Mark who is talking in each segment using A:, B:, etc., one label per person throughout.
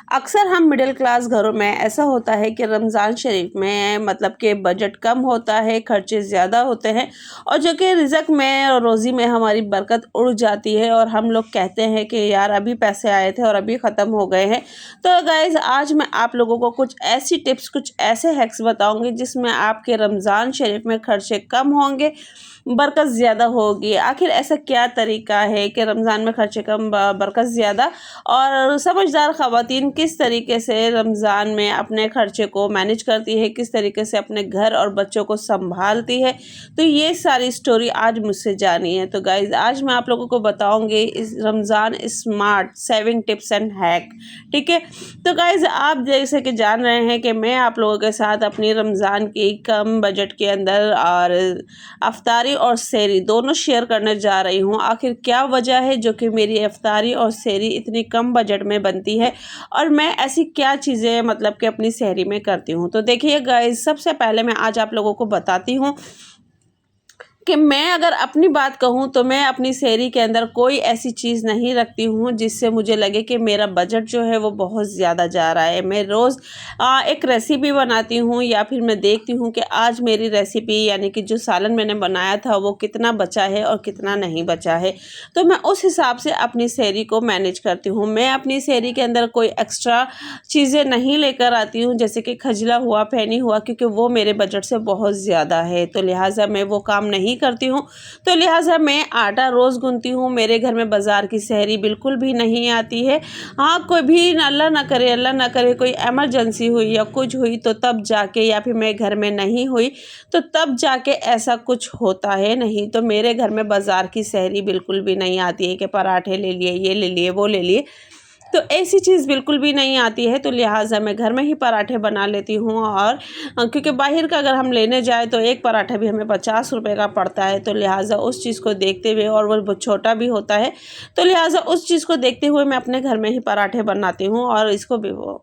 A: अक्सर हम middle class घरों में ऐसा होता है कि रमज़ान शरीफ में मतलब कि बजट कम होता है, खर्चे ज़्यादा होते हैं और जो कि रिज़्क में और रोज़ी में हमारी बरकत उड़ जाती है और हम लोग कहते हैं कि यार अभी पैसे आए थे और अभी ख़त्म हो गए हैं। तो गाइज़ आज मैं आप लोगों को कुछ ऐसी टिप्स, कुछ ऐसे हैक्स बताऊँगी जिसमें आपके रमज़ान शरीफ में खर्चे कम होंगे, बरकत ज़्यादा होगी। आखिर ऐसा क्या तरीका है कि रमज़ान में खर्चे कम बरकत ज़्यादा, और समझदार ख़वातीन किस तरीके से रमज़ान में अपने खर्चे को मैनेज करती है, किस तरीके से अपने घर और बच्चों को संभालती है। तो ये सारी स्टोरी आज मुझसे जानी है। तो गाइज़ आज मैं आप लोगों को बताऊंगी इस Ramzan smart saving tips and hack, ठीक है। तो गाइज़ आप जैसे कि जान रहे हैं कि मैं आप लोगों के साथ अपनी रमज़ान की कम बजट के अंदर और अफ्तारी और सेहरी दोनों शेयर करने जा रही हूँ। आखिर क्या वजह है जो कि मेरी अफ्तारी और सेहरी इतनी कम बजट में बनती है और मैं ऐसी क्या चीज़ें मतलब कि अपनी सेहरी में करती हूँ। तो देखिए गाइस, सबसे पहले मैं आज आप लोगों को बताती हूँ कि मैं अगर अपनी बात कहूँ तो मैं अपनी सेहरी के अंदर कोई ऐसी चीज़ नहीं रखती हूँ जिससे मुझे लगे कि मेरा बजट जो है वो बहुत ज़्यादा जा रहा है। मैं रोज़ एक रेसिपी बनाती हूँ या फिर मैं देखती हूँ कि आज मेरी रेसिपी यानी कि जो सालन मैंने बनाया था वो कितना बचा है और कितना नहीं बचा है। तो मैं उस हिसाब से अपनी सेहरी को मैनेज करती हूँ। मैं अपनी सेहरी के अंदर कोई एक्स्ट्रा चीज़ें नहीं लेकर आती हूँ जैसे कि खजला हुआ, फैनी हुआ, क्योंकि वो मेरे बजट से बहुत ज़्यादा है। तो लिहाजा मैं वो काम नहीं करती हूँ। तो लिहाजा मैं आटा रोज़ गूंथती हूँ। मेरे घर में बाज़ार की सेहरी बिल्कुल भी नहीं आती है। हाँ, कोई भी अल्लाह ना करे कोई इमरजेंसी हुई या कुछ हुई तो तब जाके, या फिर मैं घर में नहीं हुई तो तब जाके ऐसा कुछ होता है। नहीं तो मेरे घर में बाज़ार की सेहरी बिल्कुल भी नहीं आती है कि पराठे ले लिए, ये ले लिए, वो ले लिए, तो ऐसी चीज़ बिल्कुल भी नहीं आती है। तो लिहाजा मैं घर में ही पराठे बना लेती हूँ। और क्योंकि बाहर का अगर हम लेने जाए तो एक पराठा भी हमें 50 रुपए का पड़ता है। तो लिहाजा उस चीज़ को देखते हुए, और वो बहुत छोटा भी होता है, तो लिहाजा उस चीज़ को देखते हुए मैं अपने घर में ही पराठे बनाती हूँ और इसको भी वो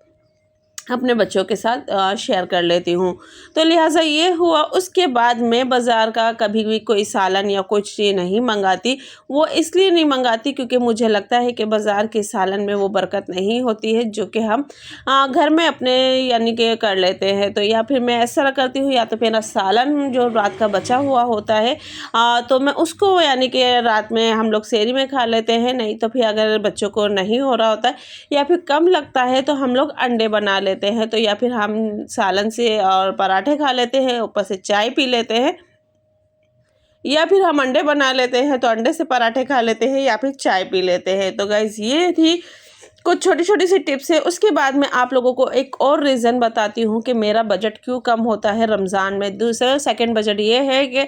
A: अपने बच्चों के साथ शेयर कर लेती हूँ। तो लिहाजा ये हुआ। उसके बाद मैं बाज़ार का कभी भी कोई सालन या कुछ चीज़ नहीं मंगाती। वो इसलिए नहीं मंगाती क्योंकि मुझे लगता है कि बाज़ार के सालन में वो बरकत नहीं होती है जो कि हम घर में अपने यानी कि कर लेते हैं। तो या फिर मैं ऐसा करती हूँ, या तो मेरा सालन जो रात का बचा हुआ होता है तो मैं उसको यानी कि रात में हम लोग सेहरी में खा लेते हैं। नहीं तो फिर अगर बच्चों को नहीं हो रहा होता है या फिर कम लगता है तो हम लोग अंडे बना लेते हैं। तो या फिर हम सालन से और पराठे खा लेते हैं, ऊपर से चाय पी लेते हैं, या फिर हम अंडे बना लेते हैं तो अंडे से पराठे खा लेते हैं या फिर चाय पी लेते हैं। तो गाइस ये थी कुछ छोटी छोटी सी टिप्स है। उसके बाद मैं आप लोगों को एक और रीज़न बताती हूँ कि मेरा बजट क्यों कम होता है रमज़ान में। दूसरा सेकंड बजट ये है कि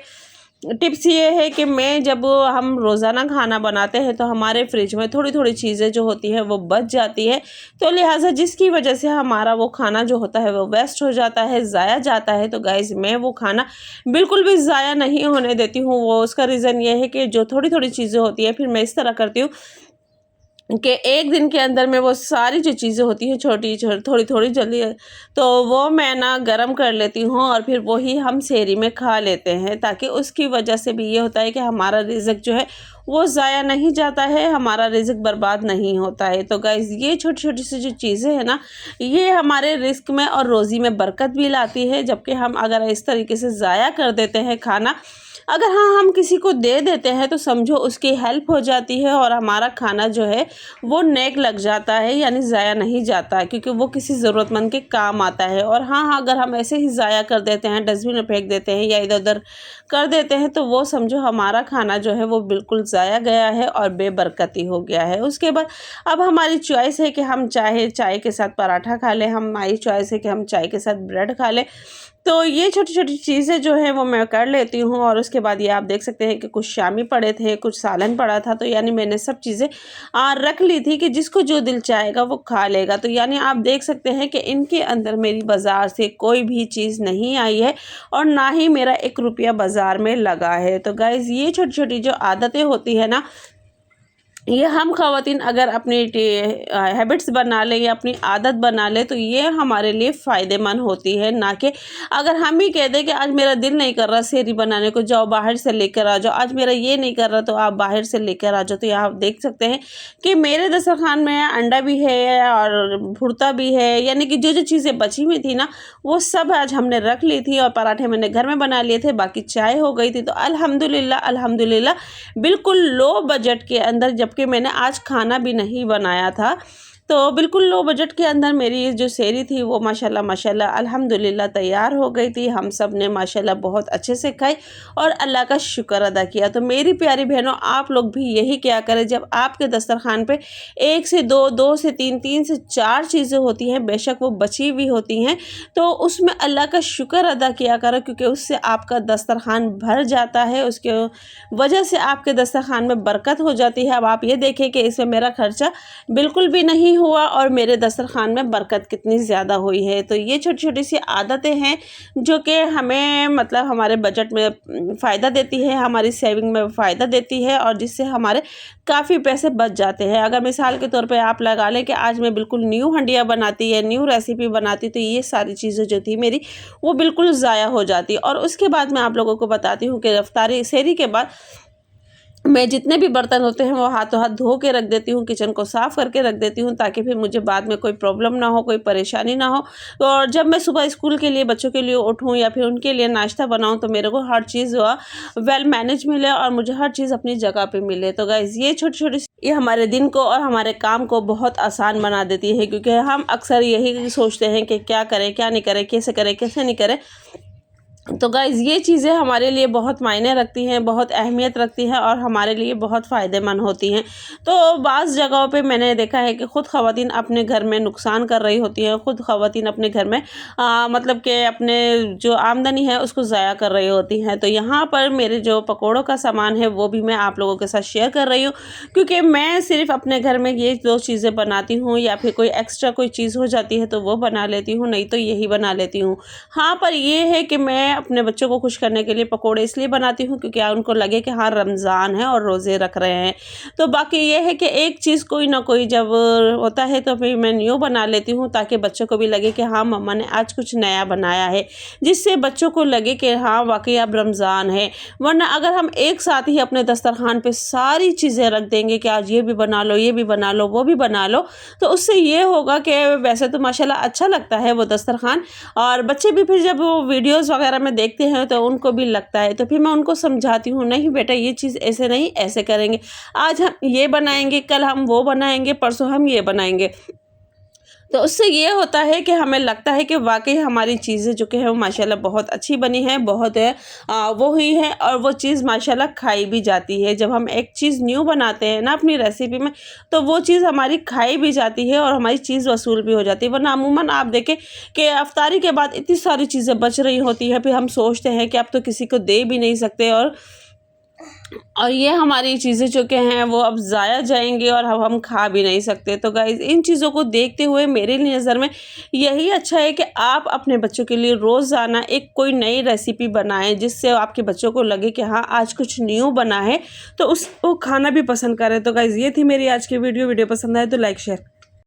A: टिप्स ये है कि मैं जब हम रोज़ाना खाना बनाते हैं तो हमारे फ्रिज में थोड़ी थोड़ी चीज़ें जो होती हैं वो बच जाती है। तो लिहाजा जिसकी वजह से हमारा वो खाना जो होता है वो वेस्ट हो जाता है, ज़ाया जाता है। तो गाइज़ मैं वो खाना बिल्कुल भी ज़ाया नहीं होने देती हूँ। वो उसका रीज़न ये है कि जो थोड़ी थोड़ी चीज़ें होती है, फिर मैं इस तरह करती हूँ कि एक दिन के अंदर में वो सारी जो चीज़ें होती हैं छोटी थोड़ी थोड़ी जल्दी, तो वो मैं ना गरम कर लेती हूँ और फिर वही हम सेहरी में खा लेते हैं। ताकि उसकी वजह से भी ये होता है कि हमारा रिज़्क जो है वो ज़ाया नहीं जाता है, हमारा रिज़्क बर्बाद नहीं होता है। तो गाइज़ ये छोटी छोटी सी जो चीज़ें हैं ना, ये हमारे रिज़्क में और रोज़ी में बरकत भी लाती है। जबकि हम अगर इस तरीके से ज़ाया कर देते हैं खाना, अगर हाँ हम किसी को दे देते हैं तो समझो उसकी हेल्प हो जाती है और हमारा खाना जो है वो नेक लग जाता है, यानी ज़ाया नहीं जाता है क्योंकि वो किसी ज़रूरतमंद के काम आता है। और हाँ, अगर हम ऐसे ही ज़ाया कर देते हैं, डस्टबिन में फेंक देते हैं या इधर उधर कर देते हैं, तो वो समझो हमारा खाना जो है वो बिल्कुल ज़ाया गया है और बेबरकती हो गया है। उसके बाद अब हमारी चॉइस है कि हम चाहे चाय के साथ पराठा खा लें, हमारी चॉइस है कि हम चाय के साथ ब्रेड खा लें। तो ये छोटी छोटी चीज़ें जो है वो मैं कर लेती हूँ। और उसके बाद ये आप देख सकते हैं कि कुछ शामी पड़े थे, कुछ सालन पड़ा था, तो यानी मैंने सब चीज़ें रख ली थी कि जिसको जो दिल चाहेगा वो खा लेगा। तो यानी आप देख सकते हैं कि इनके अंदर मेरी बाज़ार से कोई भी चीज़ नहीं आई है और ना ही मेरा 1 रुपया बाज़ार में लगा है। तो गाइज़ ये छोटी छोटी जो आदतें होती है ना, ये हम ख़वातीन अगर अपनी हैबिट्स बना लें या अपनी आदत बना लें तो ये हमारे लिए फ़ायदेमंद होती है। ना कि अगर हम ही कह दें कि आज मेरा दिल नहीं कर रहा सहरी बनाने को, जाओ बाहर से लेकर आ जाओ, आज मेरा ये नहीं कर रहा तो आप बाहर से लेकर आ जाओ। तो यहाँ आप देख सकते हैं कि मेरे दस्तरखान में अंडा भी है और भुर्ता भी है, यानी कि जो जो चीज़ें बची हुई थी ना वो सब आज हमने रख ली थी और पराठे मैंने घर में बना लिए थे, बाकी चाय हो गई थी। तो अल्हम्दुलिल्लाह अल्हम्दुलिल्लाह बिल्कुल लो बजट के अंदर, जबकि मैंने आज खाना भी नहीं बनाया था, तो बिल्कुल लो बजट के अंदर मेरी जो सहरी थी वो माशाल्लाह माशाल्लाह अल्हम्दुलिल्लाह तैयार हो गई थी। हम सब ने माशाल्लाह बहुत अच्छे से खाई और अल्लाह का शुक्र अदा किया। तो मेरी प्यारी बहनों, आप लोग भी यही क्या करें, जब आपके दस्तरखान पे 1 से 2, 2 से 3, 3 से 4 चीज़ें होती हैं, बेशक वो बची हुई होती हैं, तो उसमें अल्लाह का शुक्र अदा किया करो, क्योंकि उससे आपका दस्तरखान भर जाता है, उसके वजह से आपके दस्तरखान में बरकत हो जाती है। अब आप ये देखें कि इसमें मेरा खर्चा बिल्कुल भी नहीं हुआ और मेरे दस्तरखान में बरकत कितनी ज़्यादा हुई है। तो ये छोटी छोटी सी आदतें हैं जो कि हमें मतलब हमारे बजट में फ़ायदा देती है, हमारी सेविंग में फ़ायदा देती है और जिससे हमारे काफ़ी पैसे बच जाते हैं। अगर मिसाल के तौर पे आप लगा लें कि आज मैं बिल्कुल न्यू हंडिया बनाती है, न्यू रेसिपी बनाती, तो ये सारी चीज़ें जो थी मेरी वो बिल्कुल ज़ाया हो जाती। और उसके बाद मैं आप लोगों को बताती हूँ कि रफ्तारी सहरी के बाद मैं जितने भी बर्तन होते हैं वो हाथों हाथ धो के रख देती हूँ, किचन को साफ़ करके रख देती हूँ, ताकि फिर मुझे बाद में कोई प्रॉब्लम ना हो, कोई परेशानी ना हो। तो और जब मैं सुबह स्कूल के लिए बच्चों के लिए उठूँ या फिर उनके लिए नाश्ता बनाऊँ तो मेरे को हर चीज़ वेल मैनेज मिले और मुझे हर चीज़ अपनी जगह पे मिले। तो गाइज़ ये छोटी छोटी ये हमारे दिन को और हमारे काम को बहुत आसान बना देती है, क्योंकि हम अक्सर यही सोचते हैं कि क्या करें क्या नहीं करें, कैसे नहीं करें। तो गाइज़ ये चीज़ें हमारे लिए बहुत मायने रखती हैं, बहुत अहमियत रखती हैं और हमारे लिए बहुत फ़ायदेमंद होती हैं। तो बाज़ जगहों पे मैंने देखा है कि ख़ुद ख़वातीन अपने घर में नुकसान कर रही होती हैं, ख़ुद ख़वातीन अपने घर में मतलब कि अपने जो आमदनी है उसको ज़ाया कर रही होती हैं। तो यहाँ पर मेरे जो पकौड़ों का सामान है वो भी मैं आप लोगों के साथ शेयर कर रही हूँ, क्योंकि मैं सिर्फ अपने घर में ये 2 चीज़ें बनाती हूँ, या फिर कोई एक्स्ट्रा कोई चीज़ हो जाती है तो वो बना लेती हूँ, नहीं तो यही बना लेती हूँ। हाँ, पर ये है कि मैं अपने बच्चों को खुश करने के लिए पकोड़े इसलिए बनाती हूँ क्योंकि उनको लगे कि हाँ रमज़ान है और रोज़े रख रहे हैं। तो बाकी ये है कि एक चीज़ कोई ना कोई जब होता है तो फिर मैं न्यू बना लेती हूँ, ताकि बच्चों को भी लगे कि हाँ मम्मा ने आज कुछ नया बनाया है, जिससे बच्चों को लगे कि हाँ वाकई अब रमज़ान है। वरना अगर हम एक साथ ही अपने दस्तरखान पे सारी चीज़ें रख देंगे कि आज ये भी बना लो, ये भी बना लो, वो भी बना लो, तो उससे ये होगा कि वैसे तो माशाल्लाह अच्छा लगता है वो दस्तरखान, और बच्चे भी फिर जब वो वीडियोज़ वगैरह में देखते हैं तो उनको भी लगता है। तो फिर मैं उनको समझाती हूँ, नहीं बेटा ये चीज़ ऐसे नहीं, ऐसे करेंगे, आज हम ये बनाएंगे, कल हम वो बनाएंगे, परसों हम ये बनाएंगे। तो उससे ये होता है कि हमें लगता है कि वाकई हमारी चीज़ें जो कि है वो माशाल्लाह बहुत अच्छी बनी है, बहुत वो हुई है और वो चीज़ माशाल्लाह खाई भी जाती है। जब हम एक चीज़ न्यू बनाते हैं ना अपनी रेसिपी में, तो वो चीज़ हमारी खाई भी जाती है और हमारी चीज़ वसूल भी हो जाती है। वरना अमूमन आप देखें कि इफ्तारी के बाद इतनी सारी चीज़ें बच रही होती है, फिर हम सोचते हैं कि अब तो किसी को दे भी नहीं सकते, और ये हमारी चीज़ें जो कि हैं वो अब ज़ाया जाएंगी और अब हम खा भी नहीं सकते। तो गाइज़ इन चीज़ों को देखते हुए मेरे नज़र में यही अच्छा है कि आप अपने बच्चों के लिए रोज़ाना एक कोई नई रेसिपी बनाएं, जिससे आपके बच्चों को लगे कि हाँ आज कुछ न्यू बना है, तो उसको खाना भी पसंद करें। तो गाइज़ ये थी मेरी आज की वीडियो पसंद आए तो लाइक शेयर